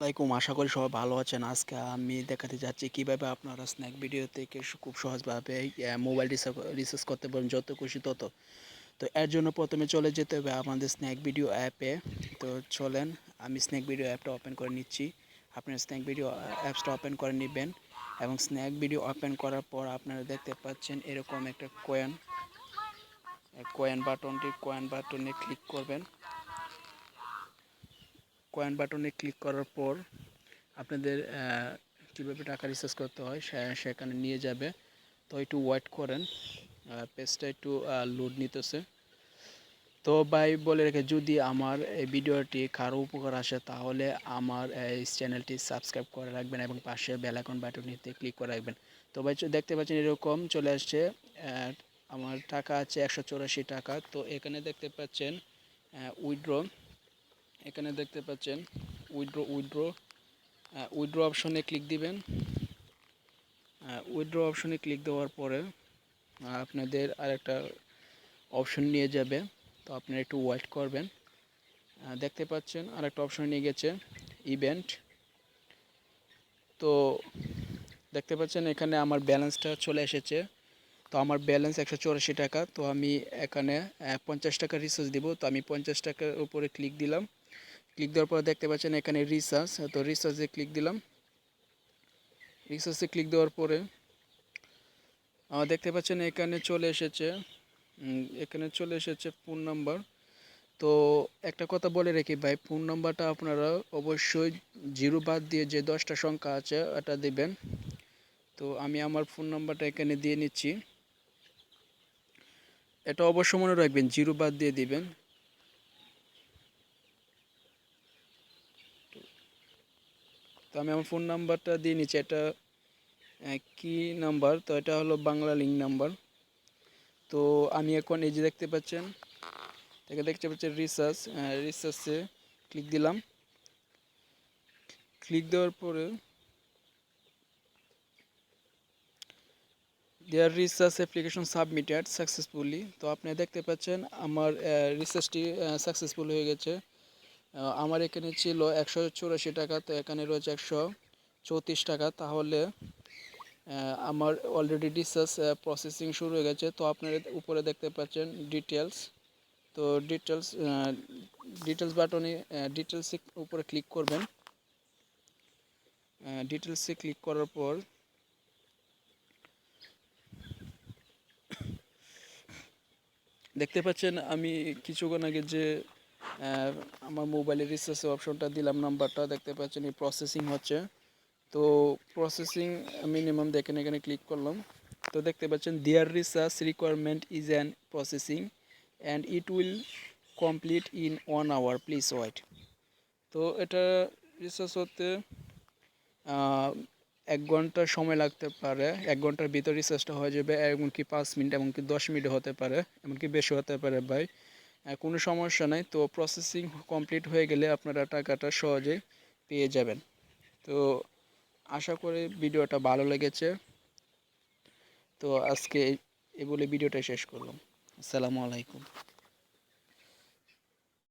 আসসালামাইকুম, আশা করি সবাই ভালো আছেন। আজকে আমি দেখাতে যাচ্ছি কিভাবে আপনারা স্ন্যাক ভিডিও থেকে খুব সহজভাবে মোবাইল রিসার্চ করতে পারেন, যত খুশি তত। তো এর জন্য প্রথমে চলে যেতে হবে আমাদের স্ন্যাক ভিডিও অ্যাপে। তো চলেন, আমি স্ন্যাক ভিডিও অ্যাপটা ওপেন করে নিচ্ছি। আপনার স্ন্যাক ভিডিও অ্যাপসটা ওপেন করে নেবেন এবং স্ন্যাক ভিডিও ওপেন করার পর আপনারা দেখতে পাচ্ছেন এরকম একটা কয়েন বাটনে ক্লিক করবেন। কয়েন বাটনে ক্লিক করার পর আপনাদের কীভাবে টাকা রিচার্জ করতে হয় সেখানে নিয়ে যাবে। তো একটু ওয়েট করেন, পেজটা একটু লোড নিতেছে। তো ভাই বলে রেখে, যদি আমার এই ভিডিওটি কারো উপকার আসে তাহলে আমার এই চ্যানেলটি সাবস্ক্রাইব করে রাখবেন এবং পাশে বেল আইকন বাটনটিতে ক্লিক করে রাখবেন। তো ভাই দেখতে পাচ্ছেন এরকম চলে আসছে, আমার টাকা আছে 184 টাকা। তো এখানে দেখতে পাচ্ছেন উইথড্র, এখানে দেখতে পাচ্ছেন উইথড্র অপশনে ক্লিক দিবেন। উইথড্র অপশনে ক্লিক দেওয়ার পরে আপনাদের আরেকটা অপশন নিয়ে যাবে। তো আপনারা একটু ওয়েট করবেন। দেখতে পাচ্ছেন আরেকটা অপশন নিয়ে গেছে, ইভেন্ট। তো দেখতে পাচ্ছেন এখানে আমার ব্যালেন্সটা চলে এসেছে। তো আমার ব্যালেন্স 184 টাকা। তো আমি এখানে 50 টাকা রিচার্জ দিব। তো আমি 50 টাকার উপরে ক্লিক দিলাম। ক্লিক দেওয়ার পর দেখতে পাচ্ছেন এখানে রিচার্জ। তো রিচার্জে ক্লিক দিলাম। রিচার্জে ক্লিক দেওয়ার পরে দেখতে পাচ্ছেন এখানে চলে এসেছে ফোন নাম্বার। তো একটা কথা বলে রেখি ভাই, ফোন নাম্বারটা আপনারা অবশ্যই জিরো বাদ দিয়ে যে 10টা সংখ্যা আছে এটা দিবেন। তো আমি আমার ফোন নাম্বারটা এখানে দিয়ে নিচ্ছি। এটা অবশ্য মনে রাখবেন, জিরো বাদ দিয়ে দিবেন। তো আমি আমার ফোন নাম্বারটা দিয়ে নিচ্ছি। এটা কি নাম্বার? তো এটা হলো বাংলা লিঙ্ক নাম্বার। তো আমি এখন এই যে দেখতে পাচ্ছেন রিসার্চে ক্লিক দিলাম। ক্লিক দেওয়ার পরে দেয়ার রিসার্চ অ্যাপ্লিকেশন সাবমিটেড সাকসেসফুলি। তো আপনি দেখতে পাচ্ছেন আমার রিসার্চটি সাকসেসফুল হয়ে গেছে। আমার এখানে ছিল 184 টাকা, তো এখানে রয়েছে 134 টাকা। তাহলে আমার অলরেডি রিসার্চ প্রসেসিং শুরু হয়ে গেছে। তো আপনারা উপরে দেখতে পাচ্ছেন ডিটেলস। তো ডিটেলস বাটনে ডিটেলসে উপরে ক্লিক করবেন। ডিটেলসে ক্লিক করার পর দেখতে পাচ্ছেন আমি কিছুক্ষণ আগে যে আমার মোবাইলের রিচার্জের অপশনটা দিলাম, নাম্বারটা দেখতে পাচ্ছেন এই প্রসেসিং হচ্ছে। তো প্রসেসিং মিনিমাম দেখেন, এখানে ক্লিক করলাম। তো দেখতে পাচ্ছেন their research requirement is an processing and it will complete in 1 hour, please wait. তো এটা রিসার্চ হতে 1 ঘন্টা সময় লাগতে পারে। 1 ঘন্টার ভিতর রিসার্চটা হয়ে যাবে, এমনকি 5 মিনিট, এমনকি 10 মিনিট হতে পারে, এমনকি বেশি হতে পারে ভাই। কোনো সমস্যা নাই। তো প্রসেসিং কমপ্লিট হয়ে গেলে আপনারা টাকাটা সহজেই পেয়ে যাবেন। তো আশা করি ভিডিওটা ভালো লেগেছে। তো আজকে এই বলে ভিডিওটা শেষ করলাম। আসসালামু আলাইকুম।